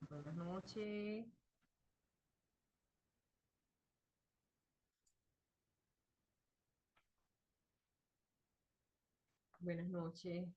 Buenas noches. Buenas noches.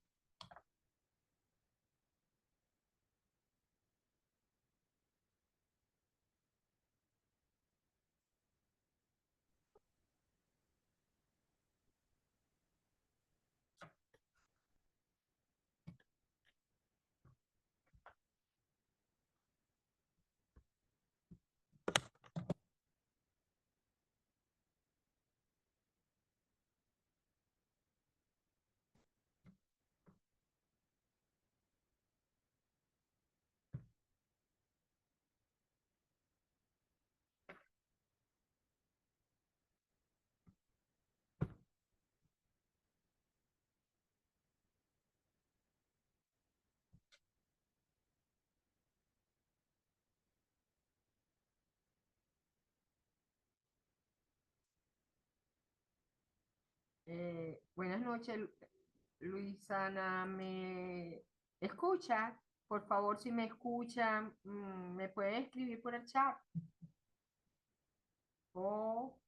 Buenas noches, Luisana. ¿Me escucha? Por favor, si me escucha, me puede escribir por el chat. Oh,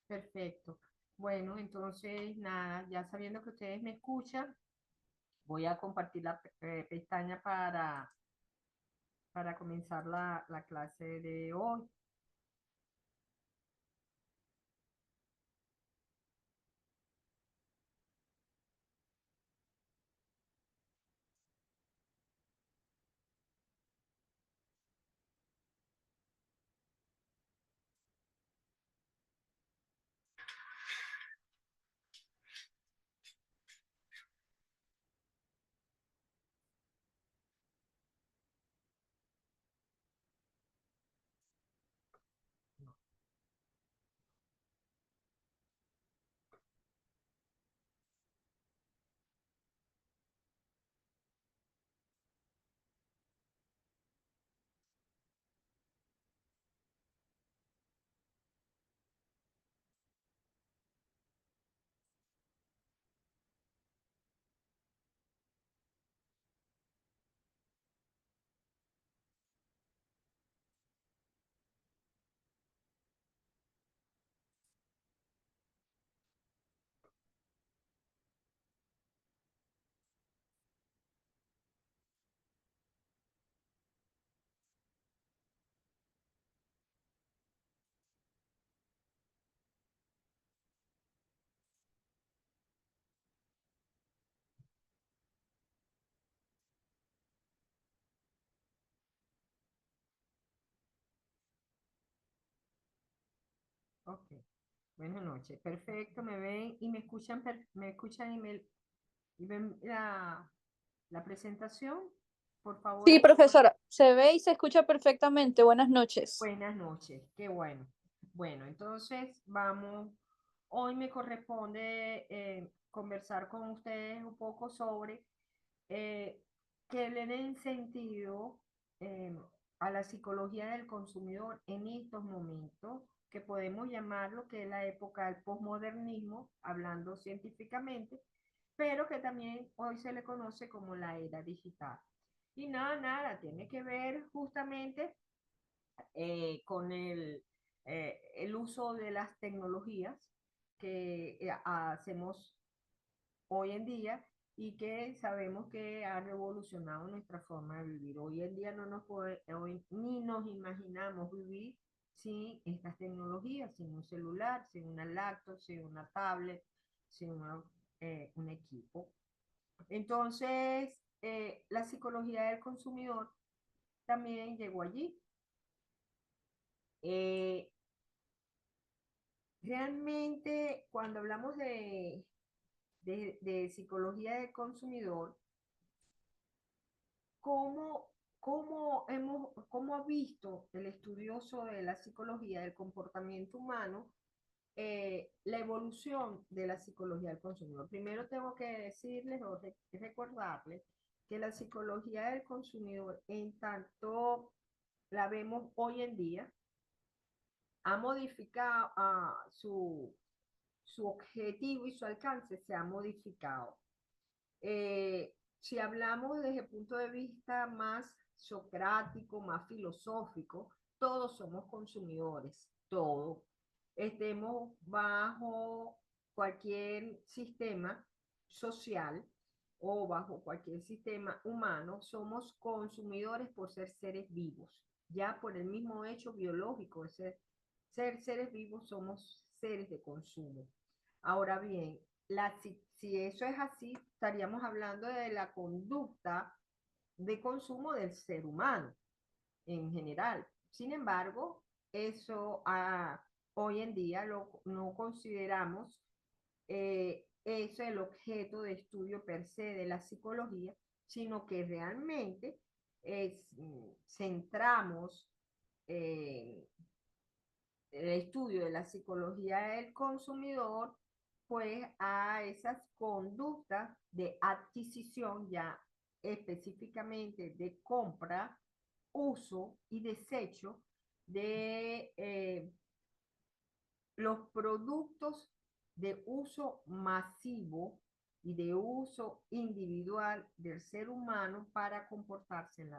perfecto. Bueno, entonces, nada, ya sabiendo que ustedes me escuchan, voy a compartir la pestaña para comenzar la clase de hoy. Ok, buenas noches. Perfecto, me ven y me escuchan, me escuchan y ven la presentación. Por favor, Sí, ahí. profesora, se ve y se escucha perfectamente. Buenas noches. Buenas noches, qué bueno. Bueno, entonces vamos, hoy me corresponde conversar con ustedes un poco sobre eh, que le den sentido eh, a la psicología del consumidor en estos momentos, que podemos llamarlo que es la época del posmodernismo, hablando científicamente, pero que también hoy se le conoce como la era digital. Y nada, tiene que ver justamente con el uso de las tecnologías que hacemos hoy en día y que sabemos que ha revolucionado nuestra forma de vivir. Hoy en día no nos hoy, ni nos imaginamos vivir sin estas tecnologías, sin un celular, sin una laptop, sin una tablet, sin un equipo. Entonces, la psicología del consumidor también llegó allí. Eh, Realmente, cuando hablamos de psicología del consumidor, ¿cómo, cómo ha visto el estudioso de la psicología del comportamiento humano la evolución de la psicología del consumidor? Primero tengo que decirles o recordarles que la psicología del consumidor, en tanto la vemos hoy en día, ha modificado su objetivo y su alcance se ha modificado. Si hablamos desde el punto de vista más socrático, más filosófico, todos somos consumidores, todos. Estemos bajo cualquier sistema social o bajo cualquier sistema humano, somos consumidores por ser seres vivos. Ya por el mismo hecho biológico de ser seres vivos, somos seres de consumo. Ahora bien, si eso es así, estaríamos hablando de la conducta de consumo del ser humano en general. Sin embargo, eso hoy en día no consideramos eso el objeto de estudio per se de la psicología, sino que realmente centramos eh, el estudio de la psicología del consumidor, pues a esas conductas de adquisición ya específicamente de compra, uso y desecho de los productos de uso masivo y de uso individual del ser humano para comportarse,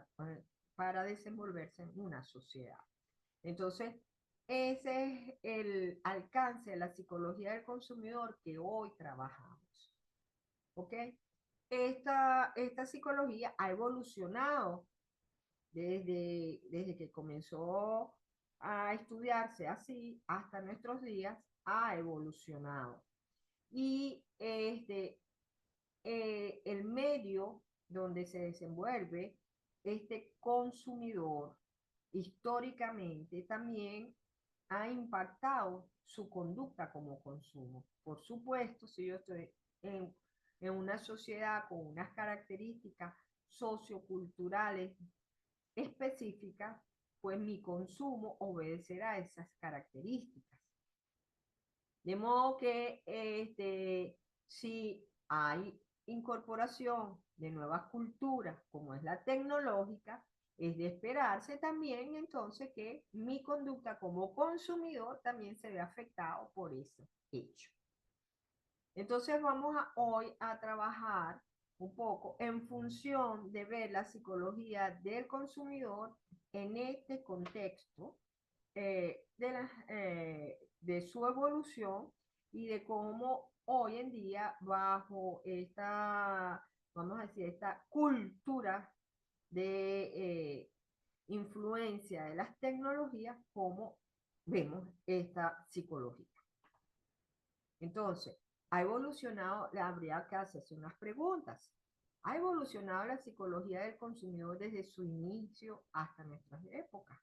para desenvolverse en una sociedad. Entonces, ese es el alcance de la psicología del consumidor que hoy trabajamos. ¿Ok? Esta psicología ha evolucionado desde que comenzó a estudiarse así hasta nuestros días, ha evolucionado. Y el medio donde se desenvuelve este consumidor históricamente también ha impactado su conducta como consumo. Por supuesto, si yo estoy en una sociedad con unas características socioculturales específicas, pues mi consumo obedecerá a esas características. De modo que si hay incorporación de nuevas culturas, como es la tecnológica, es de esperarse también entonces que mi conducta como consumidor también se ve afectado por ese hecho. Entonces vamos hoy a trabajar un poco en función de ver la psicología del consumidor en este contexto de su evolución y de cómo hoy en día bajo esta, vamos a decir, esta cultura de influencia de las tecnologías, cómo vemos esta psicología. Entonces, ha evolucionado, habría que hacerse unas preguntas. ¿Ha evolucionado la psicología del consumidor desde su inicio hasta nuestras épocas?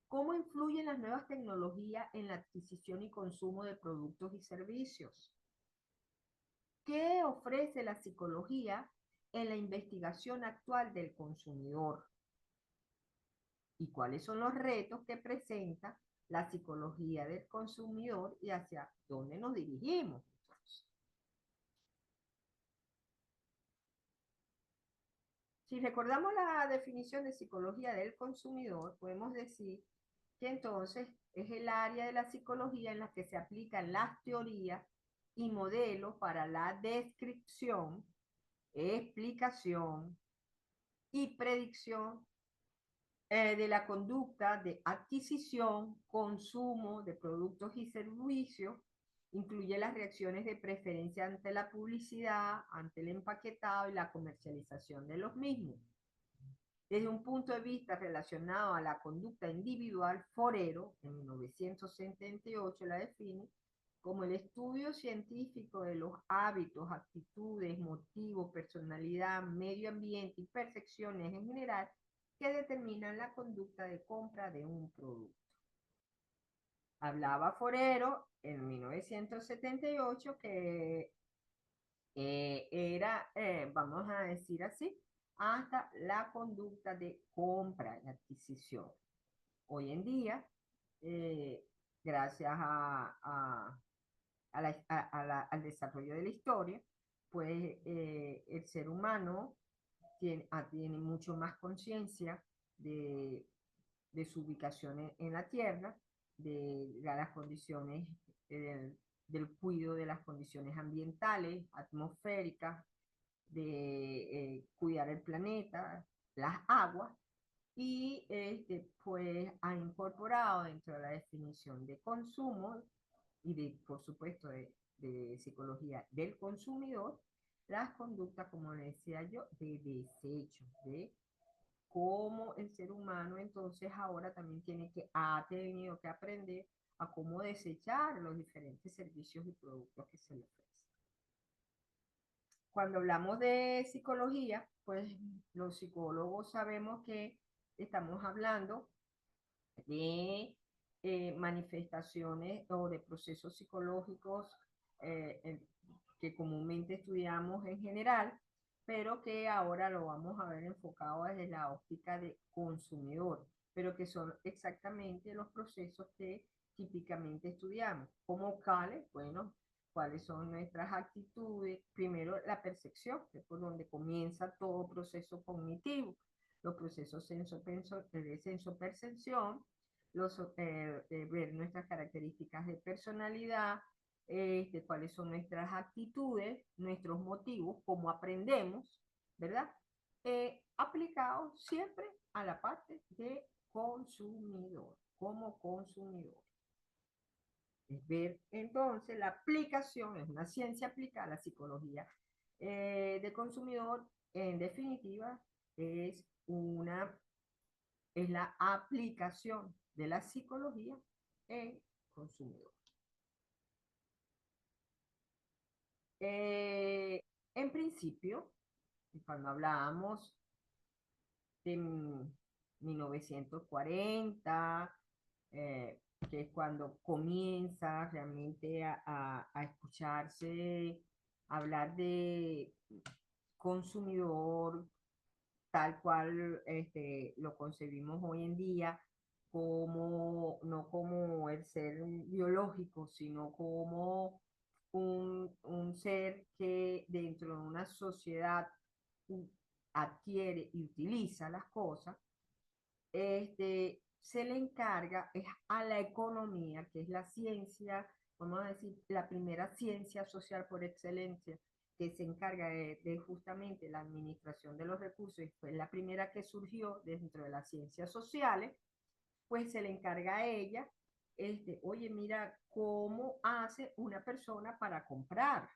¿Cómo influyen las nuevas tecnologías en la adquisición y consumo de productos y servicios? ¿Qué ofrece la psicología en la investigación actual del consumidor? ¿Y cuáles son los retos que presenta la psicología del consumidor y hacia dónde nos dirigimos? Si recordamos la definición de psicología del consumidor, podemos decir que entonces es el área de la psicología en la que se aplican las teorías y modelos para la descripción, explicación y predicción de la conducta de adquisición, consumo de productos y servicios, incluye las reacciones de preferencia ante la publicidad, ante el empaquetado y la comercialización de los mismos. Desde un punto de vista relacionado a la conducta individual, Forero, en 1978, la define como el estudio científico de los hábitos, actitudes, motivos, personalidad, medio ambiente y percepciones en general que determinan la conducta de compra de un producto. Hablaba Forero en 1978 que era, vamos a decir así, hasta la conducta de compra y adquisición. Hoy en día, gracias al desarrollo de la historia, pues el ser humano tiene mucho más conciencia de, de su ubicación en la Tierra, de las condiciones, del cuidado de las condiciones ambientales, atmosféricas, de cuidar el planeta, las aguas, y pues ha incorporado dentro de la definición de consumo y por supuesto, de psicología del consumidor, las conductas, como le decía yo, de desecho, de cómo el ser humano entonces ahora también ha tenido que aprender a cómo desechar los diferentes servicios y productos que se le ofrecen. Cuando hablamos de psicología, pues los psicólogos sabemos que estamos hablando de manifestaciones o de procesos psicológicos que comúnmente estudiamos en general, pero que ahora lo vamos a ver enfocado desde la óptica de consumidor, pero que son exactamente los procesos que típicamente estudiamos. ¿Cómo cuáles? Bueno, cuáles son nuestras actitudes. Primero, la percepción, que es por donde comienza todo proceso cognitivo, los procesos de sensopercepción, ver nuestras características de personalidad, cuáles son nuestras actitudes, nuestros motivos, cómo aprendemos, ¿verdad? Aplicado siempre a la parte de consumidor, como consumidor. Es ver entonces la aplicación, es una ciencia aplicada a la psicología de consumidor, en definitiva, es una es la aplicación de la psicología en consumidor. En principio, cuando hablábamos de 1940, que es cuando comienza realmente a escucharse hablar de consumidor tal cual lo concebimos hoy en día, como, no como el ser biológico, sino como un ser que dentro de una sociedad adquiere y utiliza las cosas, se le encarga es a la economía, que es la ciencia, vamos a decir, la primera ciencia social por excelencia, que se encarga de justamente la administración de los recursos, y fue la primera que surgió dentro de las ciencias sociales, pues se le encarga a ella, oye, mira, ¿cómo hace una persona para comprar?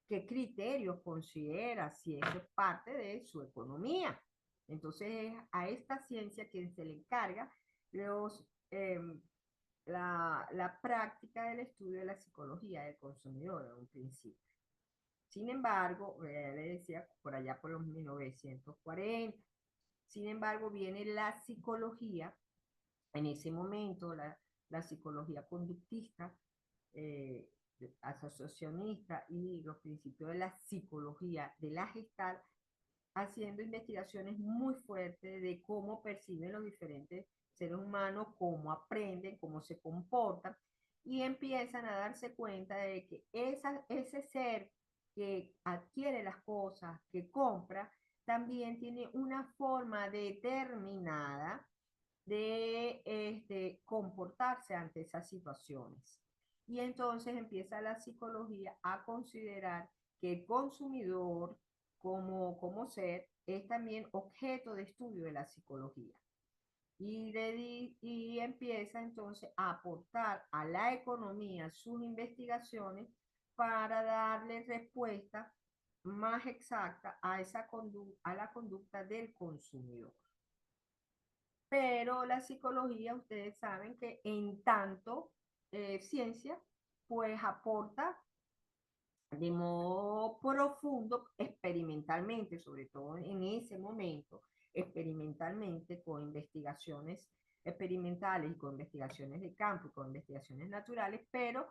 ¿Qué criterios considera si eso es parte de su economía? Entonces, a esta ciencia quien se le encarga los, eh, la práctica del estudio de la psicología del consumidor en un principio. Sin embargo, le decía por allá por los 1940, sin embargo, viene la psicología, en ese momento, la psicología conductista, eh, asociacionista y los principios de la psicología de la gestal, haciendo investigaciones muy fuertes de cómo perciben los diferentes seres humanos, cómo aprenden, cómo se comportan, y empiezan a darse cuenta de que ese ser que adquiere las cosas, que compra, también tiene una forma determinada de comportarse ante esas situaciones. Y entonces empieza la psicología a considerar que el consumidor como ser es también objeto de estudio de la psicología. Y empieza entonces a aportar a la economía sus investigaciones para darle respuesta más exacta a la conducta del consumidor. Pero la psicología, ustedes saben que en tanto ciencia, pues aporta de modo profundo, experimentalmente, sobre todo en ese momento, experimentalmente con investigaciones experimentales y con investigaciones de campo y con investigaciones naturales, pero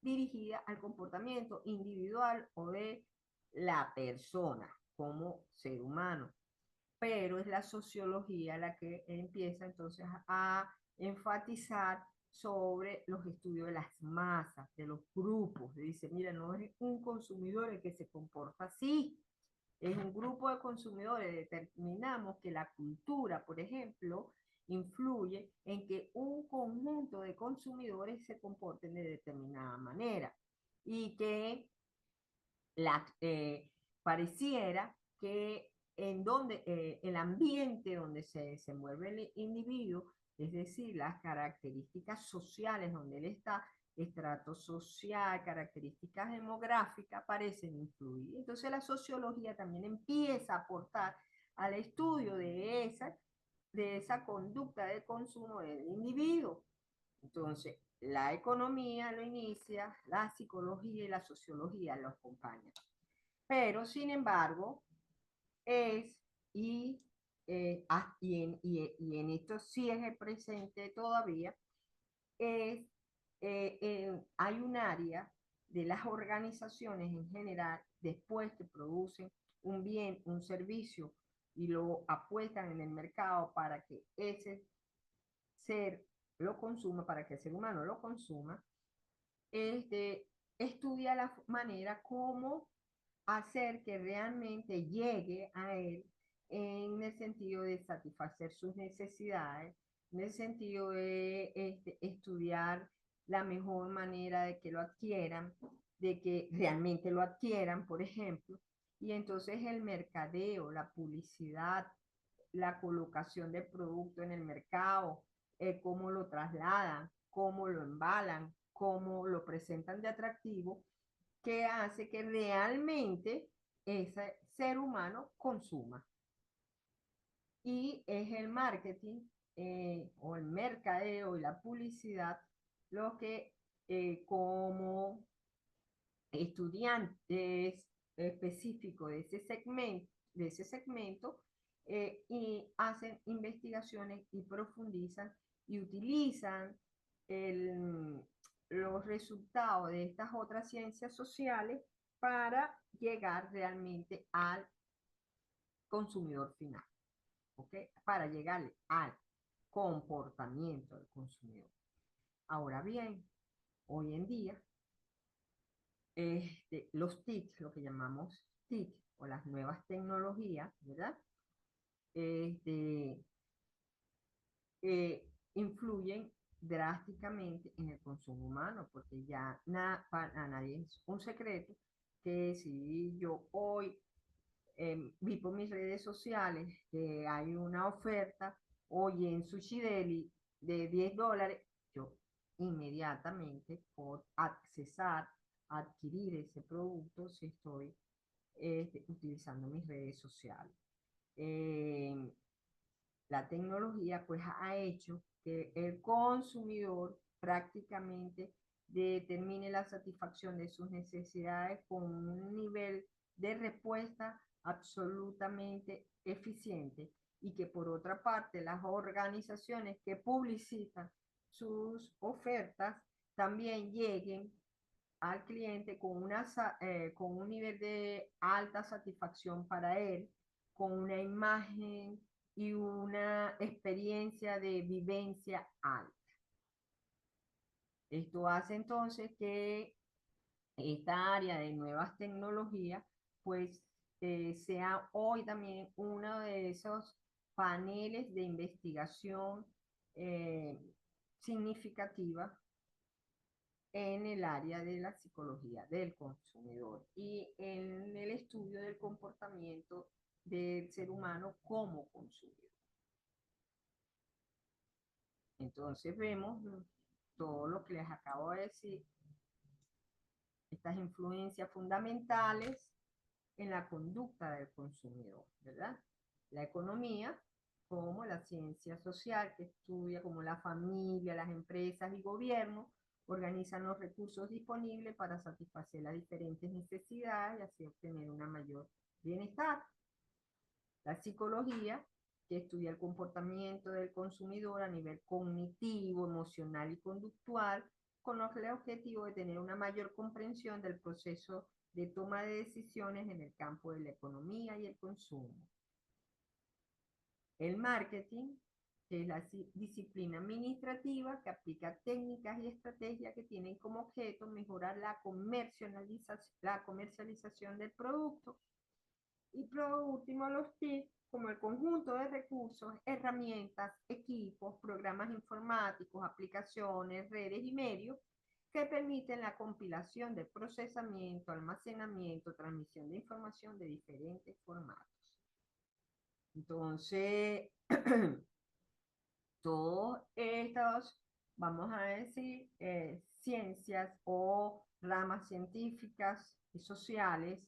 dirigida al comportamiento individual o de la persona como ser humano. Pero es la sociología la que empieza entonces a enfatizar sobre los estudios de las masas, de los grupos. Dice, mira, no es un consumidor el que se comporta así, es un grupo de consumidores. Determinamos que la cultura, por ejemplo, influye en que un conjunto de consumidores se comporten de determinada manera y que la, pareciera que en donde el ambiente donde se desenvuelve el individuo, es decir, las características sociales donde él está, estrato social, características demográficas, parecen influir. Entonces la sociología también empieza a aportar al estudio de esa conducta de consumo del individuo. Entonces, la economía lo inicia, la psicología y la sociología lo acompañan. Pero, sin embargo, es, y, y en esto sí es el presente todavía, es, hay un área de las organizaciones en general, después que producen un bien, un servicio, y lo apuestan en el mercado para que ese ser lo consuma, para que el ser humano lo consuma, este, estudia la manera como hacer que realmente llegue a él en el sentido de satisfacer sus necesidades, en el sentido de estudiar la mejor manera de que lo adquieran, de que realmente lo adquieran, por ejemplo. Y entonces el mercadeo, la publicidad, la colocación del producto en el mercado, cómo lo trasladan, cómo lo embalan, cómo lo presentan de atractivo, que hace que realmente ese ser humano consuma. Y es el marketing o el mercadeo y la publicidad lo que como estudiantes específicos de ese segmento y hacen investigaciones y profundizan y utilizan el, los resultados de estas otras ciencias sociales para llegar realmente al consumidor final, ¿ok? Para llegar al comportamiento del consumidor. Ahora bien, hoy en día, los TIC, lo que llamamos TIC, o las nuevas tecnologías, ¿verdad? Este, influyen drásticamente en el consumo humano, porque ya para nadie es un secreto que si yo hoy vi por mis redes sociales que hay una oferta hoy en Sushi Deli de $10, yo inmediatamente por accesar a adquirir ese producto si estoy utilizando mis redes sociales. Eh, la tecnología pues ha hecho que el consumidor prácticamente determine la satisfacción de sus necesidades con un nivel de respuesta absolutamente eficiente y que por otra parte las organizaciones que publicitan sus ofertas también lleguen al cliente con un nivel de alta satisfacción para él, con una imagen y una experiencia de vivencia alta. Esto hace entonces que esta área de nuevas tecnologías, pues sea hoy también uno de esos paneles de investigación eh, significativa en el área de la psicología del consumidor y en el estudio del comportamiento del ser humano como consumidor. Entonces vemos todo lo que les acabo de decir, estas influencias fundamentales en la conducta del consumidor, ¿verdad? La economía, como la ciencia social que estudia como la familia, las empresas y gobiernos organizan los recursos disponibles para satisfacer las diferentes necesidades y así obtener una mayor bienestar. La psicología, que estudia el comportamiento del consumidor a nivel cognitivo, emocional y conductual, con el objetivo de tener una mayor comprensión del proceso de toma de decisiones en el campo de la economía y el consumo. El marketing que es la disciplina administrativa que aplica técnicas y estrategias que tienen como objeto mejorar la comercialización del producto. Y por último, los TIC, como el conjunto de recursos, herramientas, equipos, programas informáticos, aplicaciones, redes y medios que permiten la compilación del procesamiento, almacenamiento, transmisión de información de diferentes formatos. Entonces, todos estos, vamos a decir, ciencias o ramas científicas y sociales,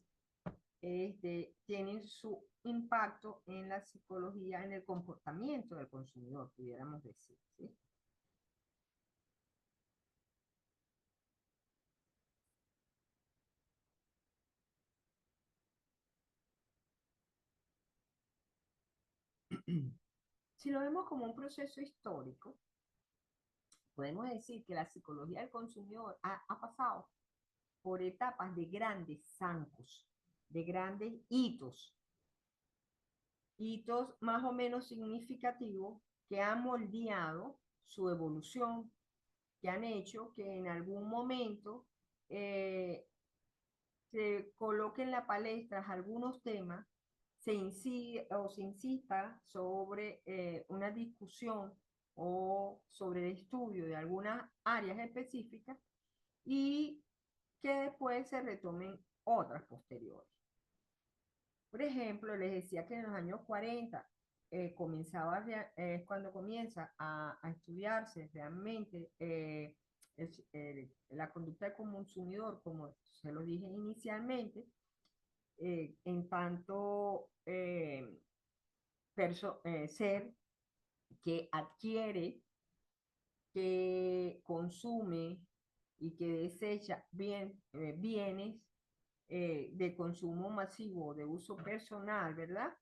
tienen su impacto en la psicología, en el comportamiento del consumidor, pudiéramos decir, ¿sí? Si lo vemos como un proceso histórico, podemos decir que la psicología del consumidor ha pasado por etapas de grandes zancos, de grandes hitos más o menos significativos que han moldeado su evolución, que han hecho que en algún momento eh, se coloque en la palestra algunos temas, se insista sobre una discusión o sobre el estudio de algunas áreas específicas y que después se retomen otras posteriores. Por ejemplo, les decía que en los años 40 cuando comienza a estudiarse realmente la conducta del consumidor, como se lo dije inicialmente, en tanto ser que adquiere, que consume y que desecha bienes de consumo masivo, de uso personal, ¿verdad?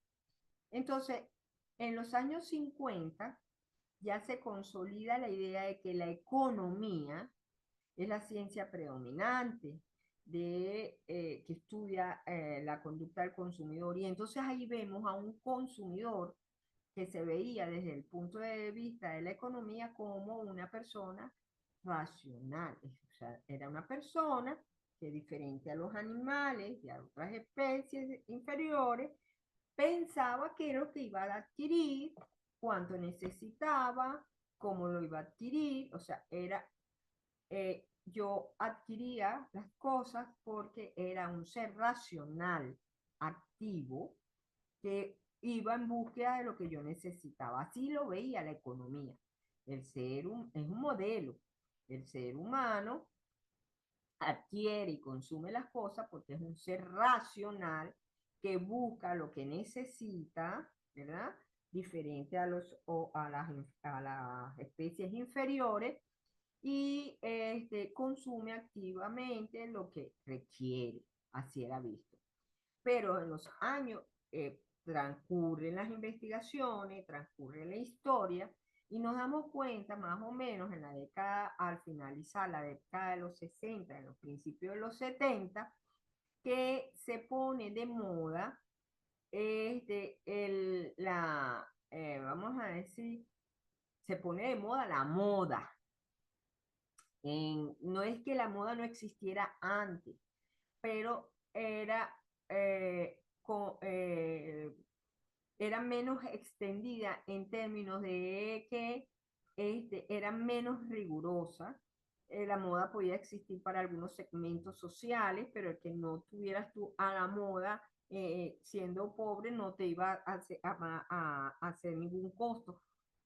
Entonces, en los años 50 ya se consolida la idea de que la economía es la ciencia predominante que estudia la conducta del consumidor. Y entonces ahí vemos a un consumidor que se veía desde el punto de vista de la economía como una persona racional. O sea, era una persona que diferente a los animales y a otras especies inferiores, pensaba qué era lo que iba a adquirir, cuánto necesitaba, cómo lo iba a adquirir, o sea, yo adquiría las cosas porque era un ser racional, activo, que iba en búsqueda de lo que yo necesitaba. Así lo veía la economía. Es un modelo. El ser humano adquiere y consume las cosas porque es un ser racional que busca lo que necesita, ¿verdad? Diferente a las especies inferiores y consume activamente lo que requiere, así era visto. Pero en los años transcurren las investigaciones, transcurre la historia y nos damos cuenta más o menos en la década, al finalizar la década de los 60, en los principios de los 70, que se pone de moda vamos a decir, se pone de moda la moda. No es que la moda no existiera antes, pero era menos extendida en términos de que era menos rigurosa. La moda podía existir para algunos segmentos sociales, pero el que no tuvieras tú a la moda siendo pobre no te iba a hacer ningún costo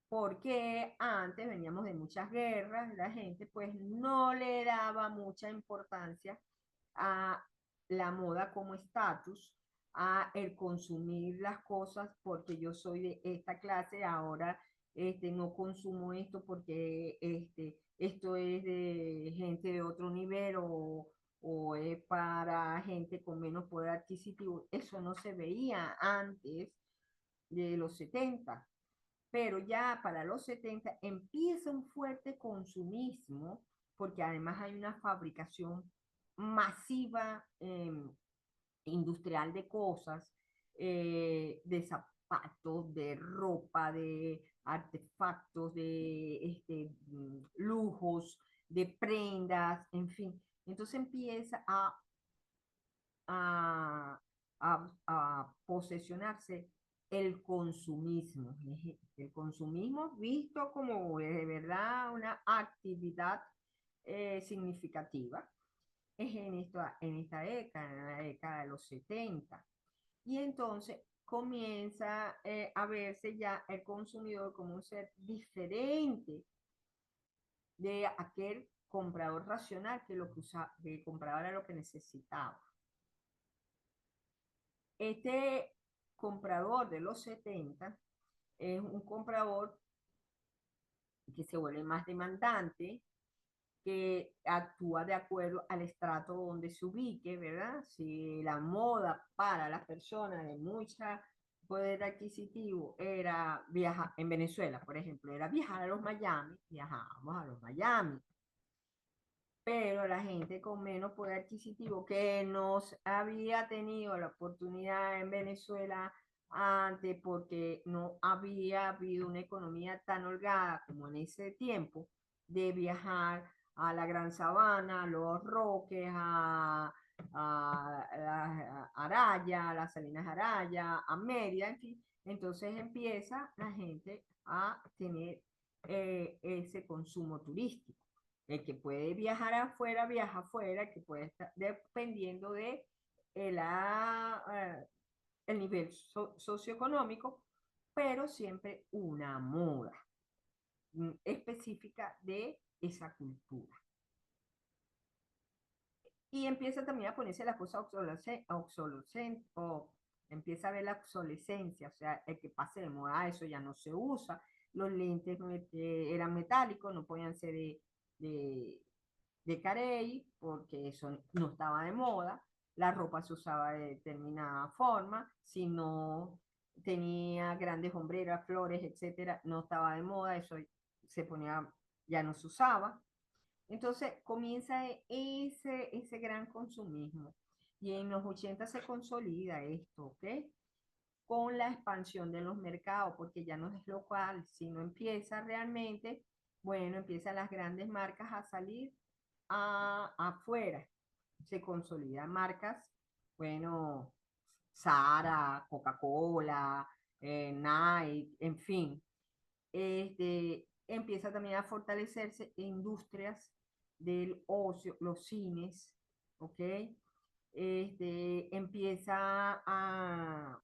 porque antes veníamos de muchas guerras, la gente pues no le daba mucha importancia a la moda como estatus, a el consumir las cosas porque yo soy de esta clase, ahora no consumo esto porque esto es de gente de otro nivel o es para gente con menos poder adquisitivo. Eso no se veía antes de los 70, pero ya para los 70 empieza un fuerte consumismo, porque además hay una fabricación masiva industrial de cosas, zapatos, de ropa, de artefactos, de lujos, de prendas, en fin. Entonces empieza a, a posesionarse el consumismo. El consumismo visto como de verdad una actividad significativa es en esta década, en la década de los 70. Y entonces comienza a verse ya el consumidor como un ser diferente de aquel comprador racional que lo que, que compraba era lo que necesitaba. Este comprador de los 70 es un comprador que se vuelve más demandante, que actúa de acuerdo al estrato donde se ubique, ¿verdad? Si la moda para las personas de mucha poder adquisitivo era viajar, en Venezuela, por ejemplo, era viajar a los Miami, viajábamos a los Miami. Pero la gente con menos poder adquisitivo que nos había tenido la oportunidad en Venezuela antes porque no había habido una economía tan holgada como en ese tiempo de viajar a la Gran Sabana, a Los Roques, a Araya, a las Salinas Araya, a Mérida, en fin. Entonces empieza la gente a tener ese consumo turístico. El que puede viajar afuera, viaja afuera, el que puede estar dependiendo de el nivel socioeconómico, pero siempre una moda específica de esa cultura. Y empieza también a ponerse la cosa obsolescente, o empieza a ver la obsolescencia, o sea, el que pase de moda, eso ya no se usa. Los lentes eran metálicos, no podían ser de, de carey, porque eso no estaba de moda. La ropa se usaba de determinada forma, si no tenía grandes hombreras, flores, etcétera, no estaba de moda, eso se ponía, ya no se usaba. Entonces comienza ese gran consumismo. Y en los 80 se consolida esto, ¿ok? Con la expansión de los mercados, porque ya no es local, sino empieza realmente, bueno, empiezan las grandes marcas a salir afuera. Se consolidan marcas, bueno, Zara, Coca-Cola, Nike, en fin. Empieza también a fortalecerse industrias del ocio, los cines, ¿ok? Empieza a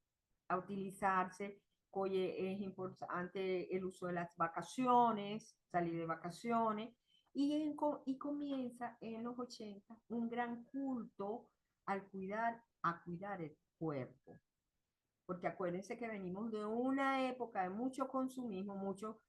utilizarse, oye, es importante el uso de las vacaciones, salir de vacaciones, y comienza en los 80 un gran culto a cuidar el cuerpo. Porque acuérdense que venimos de una época de mucho consumismo, mucho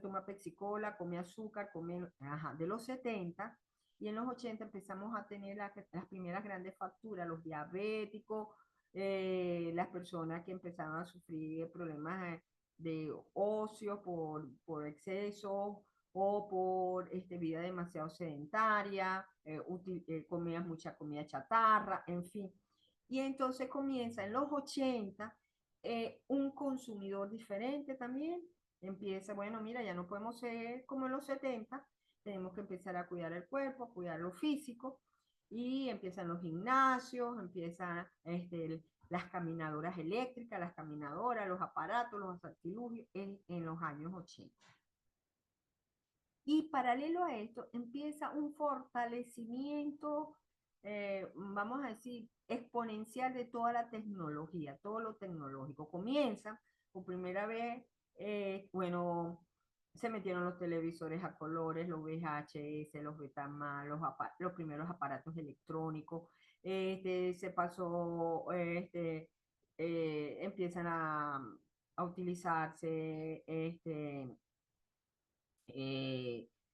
toma Pepsi-Cola, come azúcar, come, ajá, de los 70, y en los 80 empezamos a tener las primeras grandes facturas, los diabéticos, las personas que empezaron a sufrir problemas de ocio por exceso o por vida demasiado sedentaria, comías mucha comida chatarra, en fin. Y entonces comienza en los 80 un consumidor diferente también. Empieza, bueno, mira, ya no podemos ser como en los 70, tenemos que empezar a cuidar el cuerpo, a cuidar lo físico, y empiezan los gimnasios, empiezan las caminadoras eléctricas, las caminadoras, los aparatos, los artilugios en los años 80. Y paralelo a esto empieza un fortalecimiento, vamos a decir, exponencial de toda la tecnología, todo lo tecnológico. Comienza por primera vez, bueno, se metieron los televisores a colores, los VHS, los Betamax, los primeros aparatos electrónicos. Se pasó, empiezan a utilizarse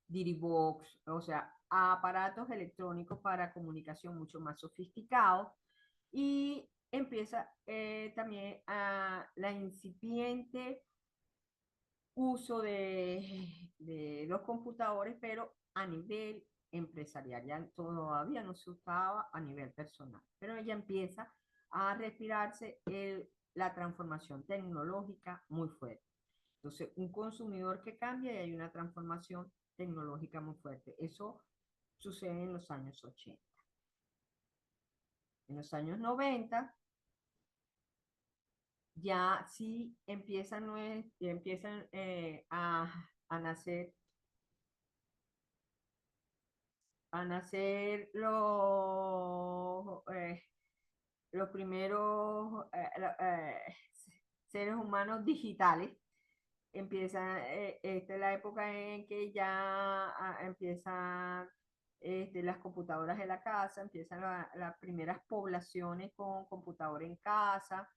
Diribox, o sea, aparatos electrónicos para comunicación mucho más sofisticados, y empieza también a la incipiente uso de los computadores, pero a nivel empresarial, ya todavía no se usaba a nivel personal, pero ya empieza a respirarse la transformación tecnológica muy fuerte. Entonces, un consumidor que cambia y hay una transformación tecnológica muy fuerte. Eso sucede en los años 80. En los años 90 ya sí empiezan a nacer los primeros seres humanos digitales. Esta es la época en que ya empiezan las computadoras en la casa, empiezan las primeras poblaciones con computadora en casa,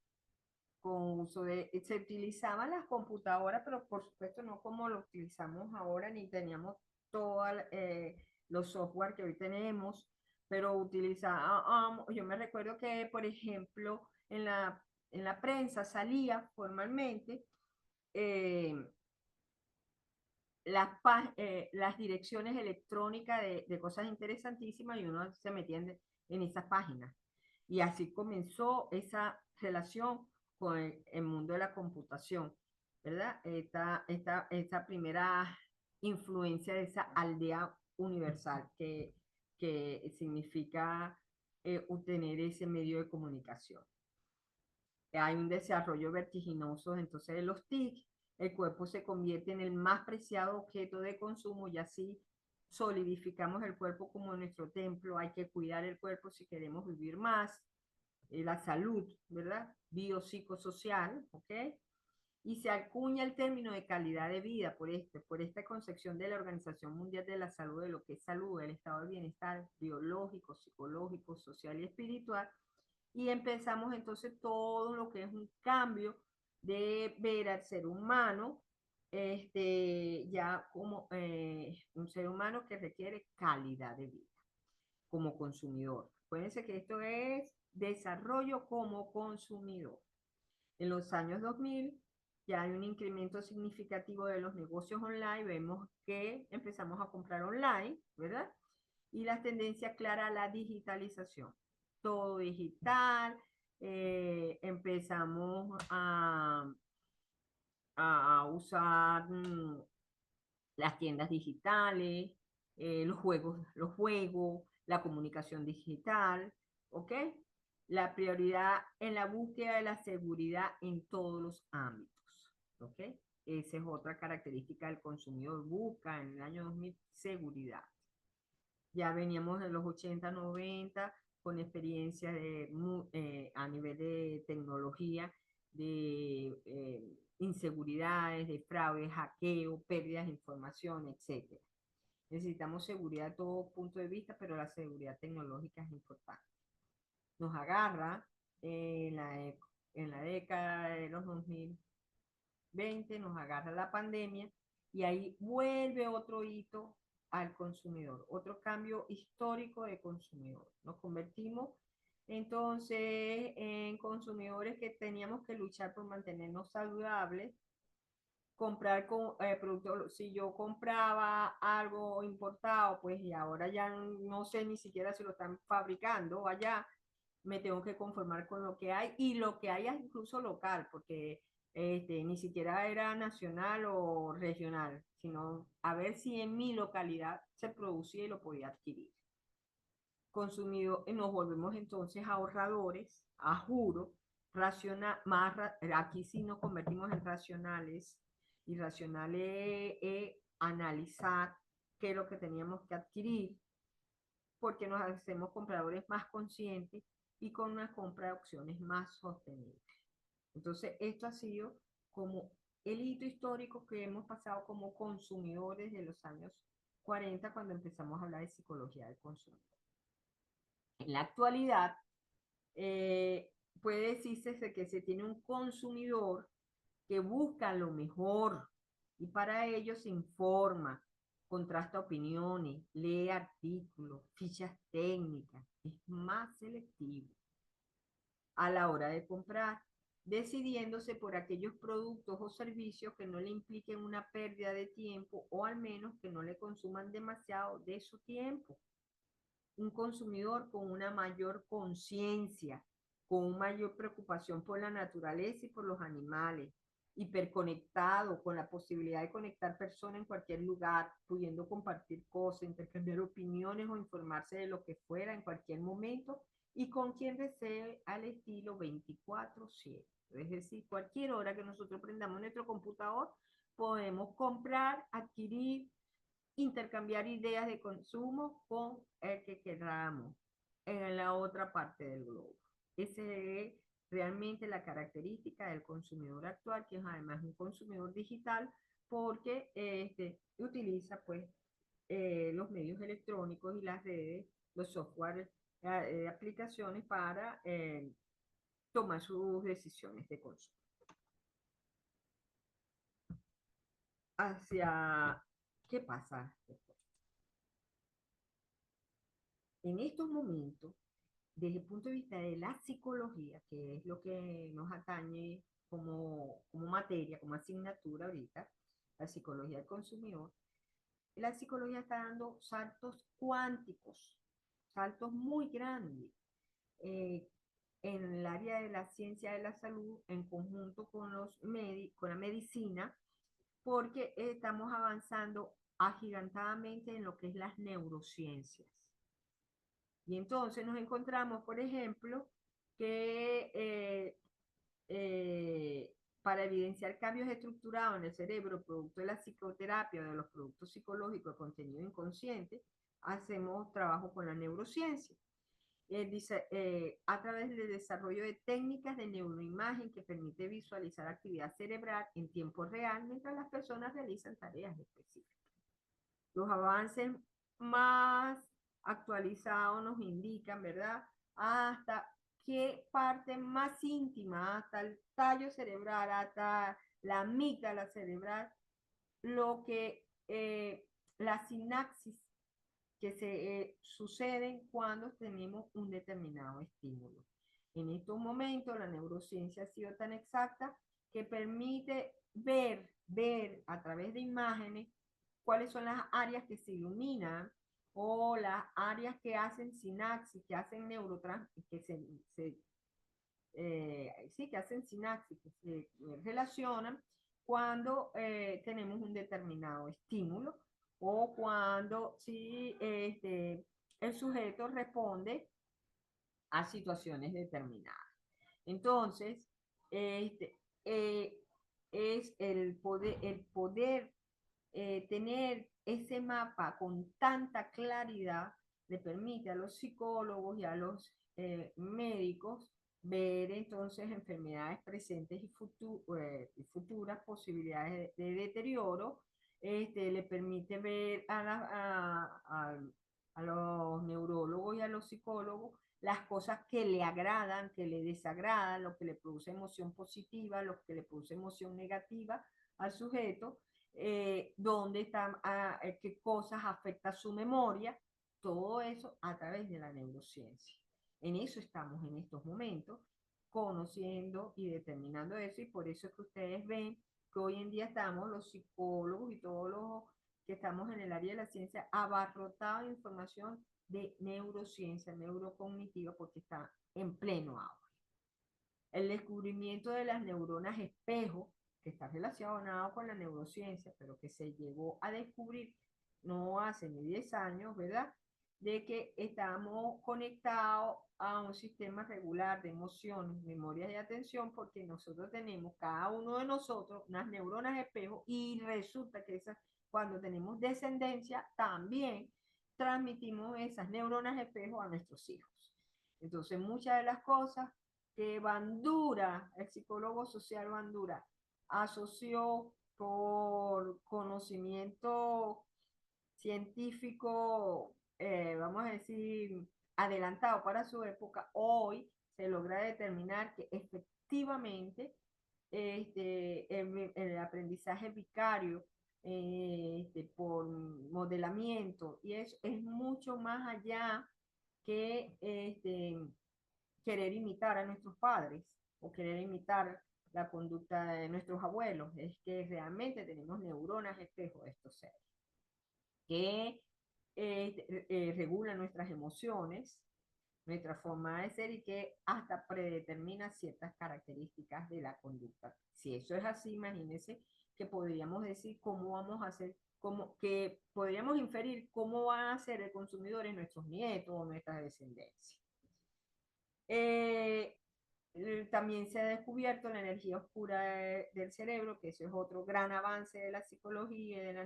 con uso se utilizaban las computadoras, pero por supuesto no como lo utilizamos ahora, ni teníamos todos los software que hoy tenemos, pero yo me recuerdo que, por ejemplo, en la prensa salía formalmente eh, las direcciones electrónicas de cosas interesantísimas y uno se metía en esas páginas. Y así comenzó esa relación con el mundo de la computación, ¿verdad? Esta primera influencia de esa aldea universal que significa obtener ese medio de comunicación. Hay un desarrollo vertiginoso entonces de los TIC, el cuerpo se convierte en el más preciado objeto de consumo y así solidificamos el cuerpo como nuestro templo. Hay que cuidar el cuerpo si queremos vivir más, la salud, ¿verdad? Biopsicosocial, ¿ok? Y se acuña el término de calidad de vida por esta concepción de la Organización Mundial de la Salud, de lo que es salud, el estado de bienestar biológico, psicológico, social y espiritual, y empezamos entonces todo lo que es un cambio de ver al ser humano ya como un ser humano que requiere calidad de vida como consumidor. Acuérdense que esto es desarrollo como consumidor. En los años 2000 ya hay un incremento significativo de los negocios online, vemos que empezamos a comprar online, ¿verdad? Y la tendencia clara a la digitalización. Todo digital, empezamos a usar las tiendas digitales, los juegos, la comunicación digital, ¿ok? La prioridad en la búsqueda de la seguridad en todos los ámbitos, ¿ok? Esa es otra característica del consumidor, busca en el año 2000 seguridad. Ya veníamos en los 80, 90 con experiencias a nivel de tecnología, de inseguridades, de fraude, hackeo, pérdidas de información, etc. Necesitamos seguridad de todo punto de vista, pero la seguridad tecnológica es importante. Nos agarra en la década de los 2020, nos agarra la pandemia y ahí vuelve otro hito al consumidor, otro cambio histórico de consumidor. Nos convertimos entonces en consumidores que teníamos que luchar por mantenernos saludables, comprar productos. Si yo compraba algo importado, pues y ahora ya no sé ni siquiera si lo están fabricando allá, me tengo que conformar con lo que hay y lo que hay es incluso local, porque ni siquiera era nacional o regional, sino a ver si en mi localidad se producía y lo podía adquirir. Consumido, nos volvemos entonces ahorradores, a juro, aquí sí nos convertimos en racionales, y racionales analizar qué es lo que teníamos que adquirir, porque nos hacemos compradores más conscientes y con una compra de opciones más sostenibles. Entonces, esto ha sido como el hito histórico que hemos pasado como consumidores de los años 40 cuando empezamos a hablar de psicología del consumo. En la actualidad, eh, puede decirse que se tiene un consumidor que busca lo mejor y para ello se informa, contrasta opiniones, lee artículos, fichas técnicas, es más selectivo a la hora de comprar, decidiéndose por aquellos productos o servicios que no le impliquen una pérdida de tiempo o al menos que no le consuman demasiado de su tiempo. Un consumidor con una mayor conciencia, con mayor preocupación por la naturaleza y por los animales, hiperconectado, con la posibilidad de conectar personas en cualquier lugar, pudiendo compartir cosas, intercambiar opiniones o informarse de lo que fuera en cualquier momento y con quien desee al estilo 24/7. Es decir, cualquier hora que nosotros prendamos nuestro computador, podemos comprar, adquirir, intercambiar ideas de consumo con el que queramos en la otra parte del globo. Esa es realmente la característica del consumidor actual, que es además un consumidor digital, porque utiliza pues los medios electrónicos y las redes, los software, aplicaciones para tomar sus decisiones de consumo. Hacia, ¿qué pasa después? En estos momentos, desde el punto de vista de la psicología, que es lo que nos atañe como materia, como asignatura ahorita, la psicología del consumidor, la psicología está dando saltos cuánticos, saltos muy grandes eh, en el área de la ciencia de la salud en conjunto con, con la medicina, porque estamos avanzando agigantadamente en lo que es las neurociencias. Y entonces nos encontramos, por ejemplo, que para evidenciar cambios estructurados en el cerebro producto de la psicoterapia o de los productos psicológicos de contenido inconsciente, hacemos trabajo con la neurociencia. A través del desarrollo de técnicas de neuroimagen que permite visualizar actividad cerebral en tiempo real mientras las personas realizan tareas específicas. Los avances más actualizados nos indican, ¿verdad? Hasta qué parte más íntima, hasta el tallo cerebral, hasta la amígdala cerebral, lo que la sinapsis que se suceden cuando tenemos un determinado estímulo. En estos momentos la neurociencia ha sido tan exacta que permite ver a través de imágenes cuáles son las áreas que se iluminan o las áreas que hacen sinapsis, que hacen que sí, que hacen sinapsis, que se relacionan cuando tenemos un determinado estímulo o cuando sí, el sujeto responde a situaciones determinadas. Entonces, este, eh, es el poder tener ese mapa con tanta claridad le permite a los psicólogos y a los médicos ver entonces enfermedades presentes y futuras posibilidades de deterioro. Le permite ver a los neurólogos y a los psicólogos las cosas que le agradan, que le desagradan, lo que le produce emoción positiva, lo que le produce emoción negativa al sujeto, dónde están, qué cosas afecta su memoria, todo eso a través de la neurociencia. En eso estamos en estos momentos, conociendo y determinando eso, y por eso es que ustedes ven que hoy en día estamos los psicólogos y todos los que estamos en el área de la ciencia abarrotados de información de neurociencia, neurocognitiva, porque está en pleno auge. El descubrimiento de las neuronas espejo, que está relacionado con la neurociencia, pero que se llegó a descubrir no hace ni 10 años, ¿verdad? De que estamos conectados a un sistema regular de emociones, memorias y atención, porque nosotros tenemos, cada uno de nosotros, unas neuronas espejo, y resulta que esas, cuando tenemos descendencia, también transmitimos esas neuronas espejo a nuestros hijos. Entonces, muchas de las cosas que Bandura, el psicólogo social Bandura, asoció por conocimiento científico, vamos a decir, adelantado para su época, hoy se logra determinar que efectivamente el aprendizaje vicario por modelamiento y eso es mucho más allá que querer imitar a nuestros padres o querer imitar la conducta de nuestros abuelos. Es que realmente tenemos neuronas espejo de estos seres que regulan nuestras emociones, nuestra forma de ser y que hasta predetermina ciertas características de la conducta. Si eso es así, imagínense que podríamos decir cómo vamos a hacer, cómo, que podríamos inferir cómo van a ser el consumidor en nuestros nietos o nuestras descendencias. Eh, también se ha descubierto la energía oscura del cerebro, que eso es otro gran avance de la psicología y de la